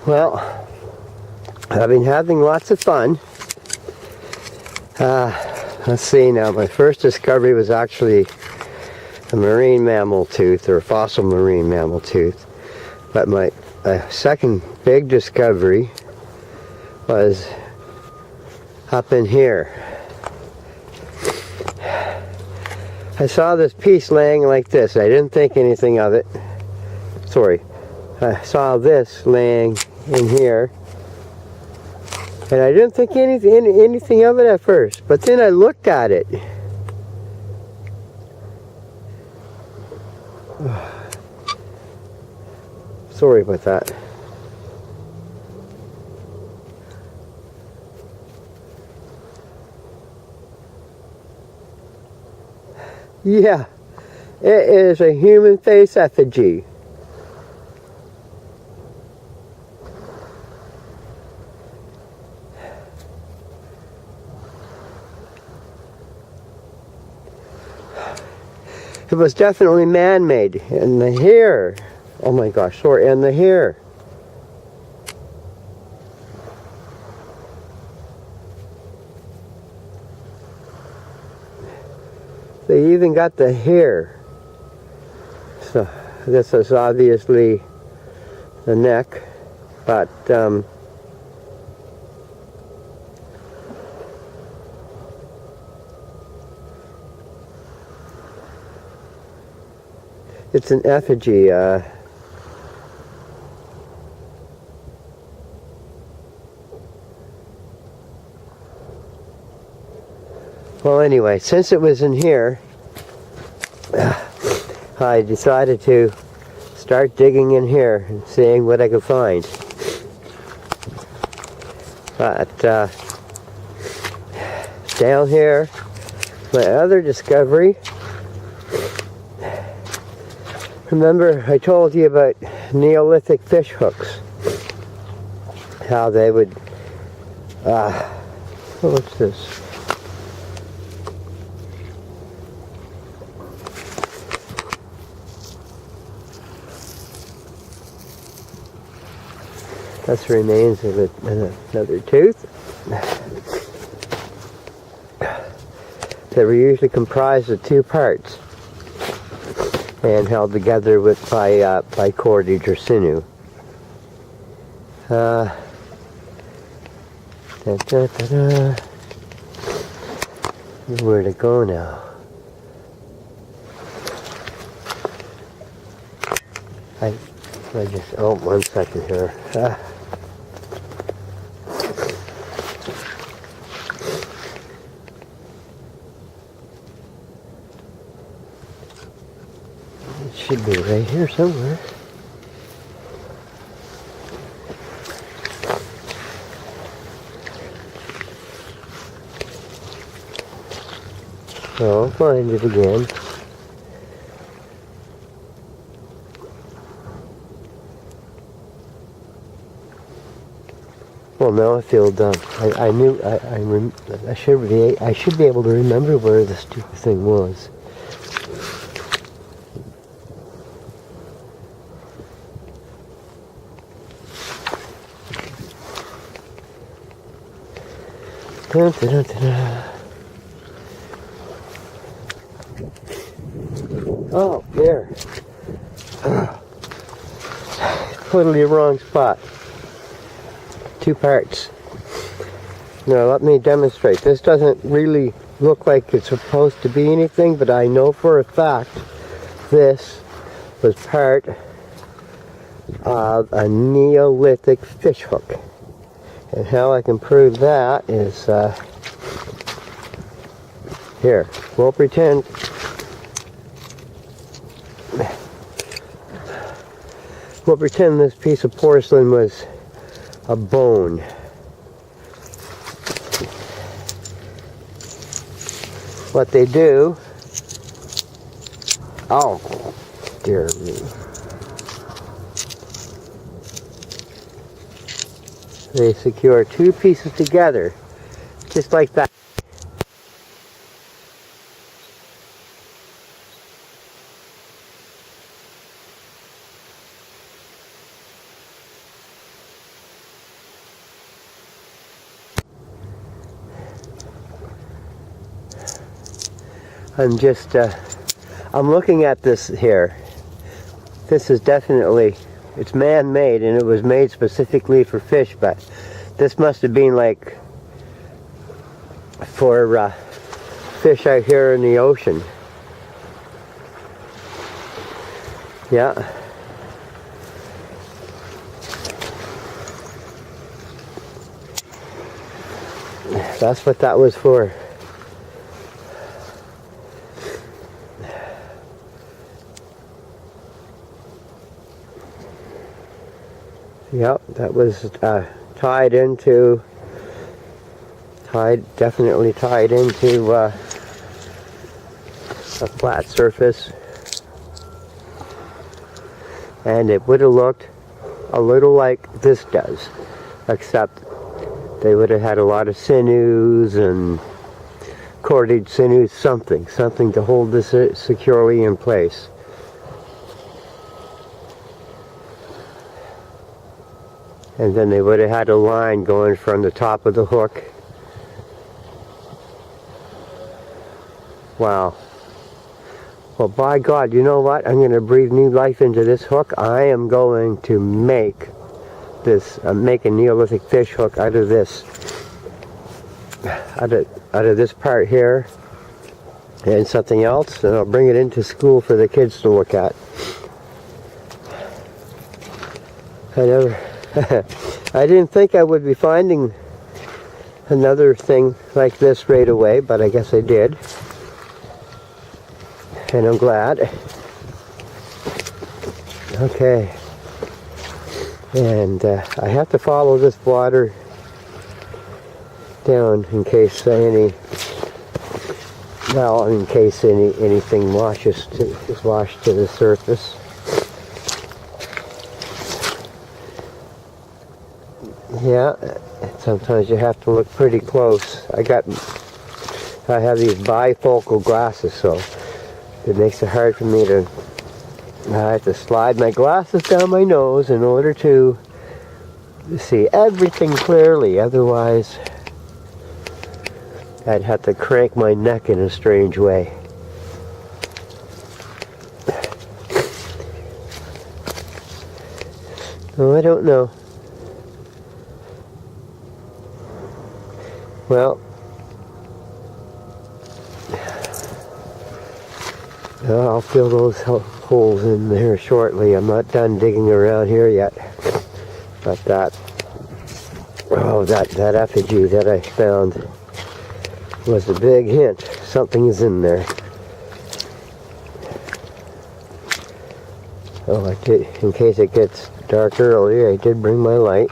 Well, I've been having lots of fun. Let's see now, my first discovery was actually a marine mammal tooth, or a fossil marine mammal tooth. But my second big discovery was up in here. I saw this piece laying like this. I didn't think anything of it. Sorry. I saw this laying in here. And I didn't think anything of it at first. But then I looked at it. Sorry about that. Yeah, it is a human face effigy. It was definitely man-made. And the hair, oh my gosh, sorry, and the hair. They even got the hair. So this is obviously the neck, but it's an effigy. Well, anyway, since it was in here, I decided to start digging in here and seeing what I could find. But down here, my other discovery. Remember, I told you about neolithic fish hooks. How they would, what's this? That's the remains of another tooth. They were usually comprised of two parts and held together by cordage or sinew. Where to go now? I just, oh, 1 second here. It should be right here somewhere. So I'll find it again. Well, now I feel dumb. I should be able to remember where the stupid thing was. Dun, dun, dun, dun, dun. Oh, there. Totally wrong spot. Two parts. Now let me demonstrate. This doesn't really look like it's supposed to be anything, but I know for a fact this was part of a neolithic fish hook. And how I can prove that is here. We'll pretend this piece of porcelain was a bone. What they do, oh dear me, they secure two pieces together, just like that. I'm looking at this here. This is definitely, it's man-made, and it was made specifically for fish, but this must have been like for fish out here in the ocean. Yeah. That's what that was for. Yep, that was definitely tied into a flat surface. And it would have looked a little like this does, except they would have had a lot of sinews and cordage sinews, something to hold this securely in place. And then they would have had a line going from the top of the hook. Wow. Well, by God, you know what? I'm going to breathe new life into this hook. I am going to make this, make a Neolithic fish hook out of this. Out of this part here. And something else. And I'll bring it into school for the kids to look at. I didn't think I would be finding another thing like this right away, but I guess I did. And I'm glad. Okay. And I have to follow this water down in case anything is washed to the surface. Yeah, sometimes you have to look pretty close. I have these bifocal glasses, so it makes it hard for me to, I have to slide my glasses down my nose in order to see everything clearly. Otherwise, I'd have to crank my neck in a strange way. Oh, I don't know. Well, I'll fill those holes in there shortly. I'm not done digging around here yet. But that effigy that I found was a big hint. Something's in there. Oh, I did, in case it gets dark earlier, I did bring my light.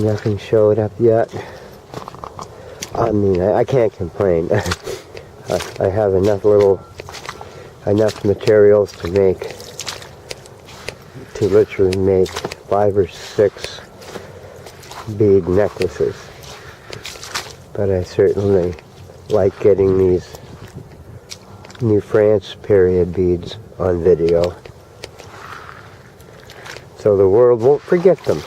Nothing showed up yet. I mean, I can't complain. I have enough materials to literally make 5 or 6 bead necklaces. But I certainly like getting these New France period beads on video, so the world won't forget them.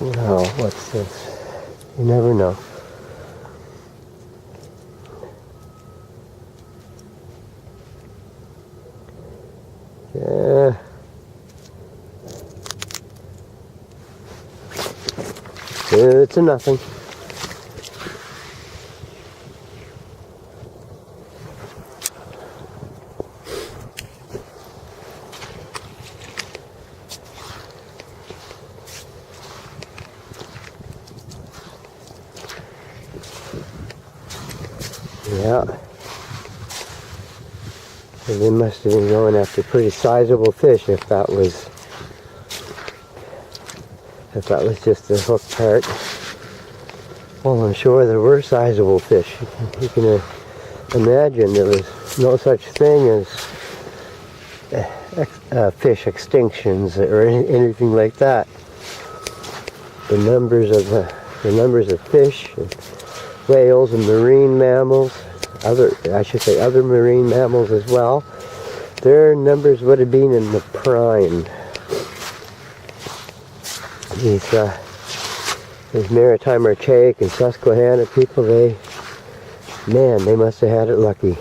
Well, what's this? You never know. Yeah. It's a nothing. Yeah. So they must have been going after pretty sizable fish if that was if that was just the hook part. Well, I'm sure there were sizable fish. You can imagine there was no such thing as fish extinctions or anything like that. The numbers of fish, and whales, and marine mammals, other marine mammals as well, their numbers would have been in the prime. These maritime Archaic and Susquehanna people, they must have had it lucky.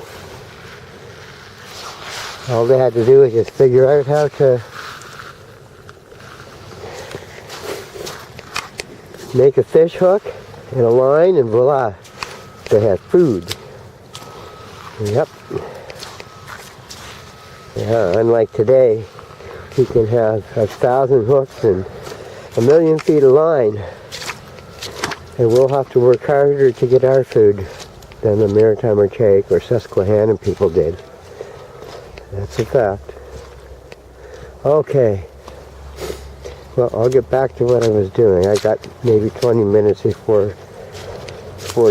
All they had to do was just figure out how to make a fish hook and a line, and voila, they had food. Yep. Yeah, unlike today, we can have 1,000 hooks and 1,000,000 feet of line, and we'll have to work harder to get our food than the maritime Archaic or Susquehanna people did. That's a fact. Okay. Well, I'll get back to what I was doing. I got maybe 20 minutes before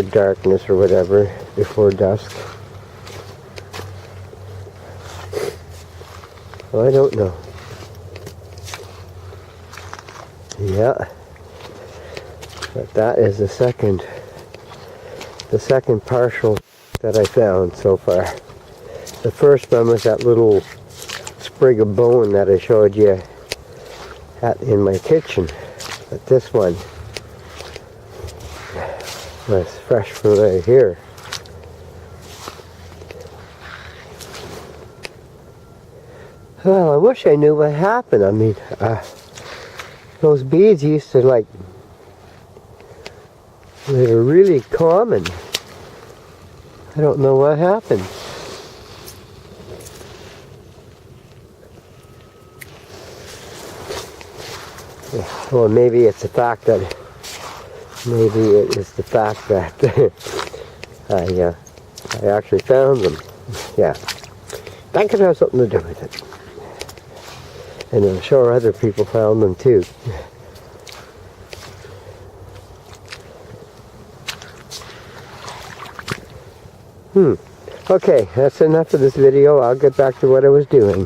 darkness or whatever, before dusk. Well, I don't know. Yeah. But that is the second partial that I found so far. The first one was that little sprig of bone that I showed you in my kitchen. But this one was fresh from right here. Well, I wish I knew what happened. I mean, those beads used to they were really common. I don't know what happened. Well, maybe it's the fact that I actually found them. Yeah, that could have something to do with it. And I'm sure other people found them too. Okay, that's enough of this video. I'll get back to what I was doing.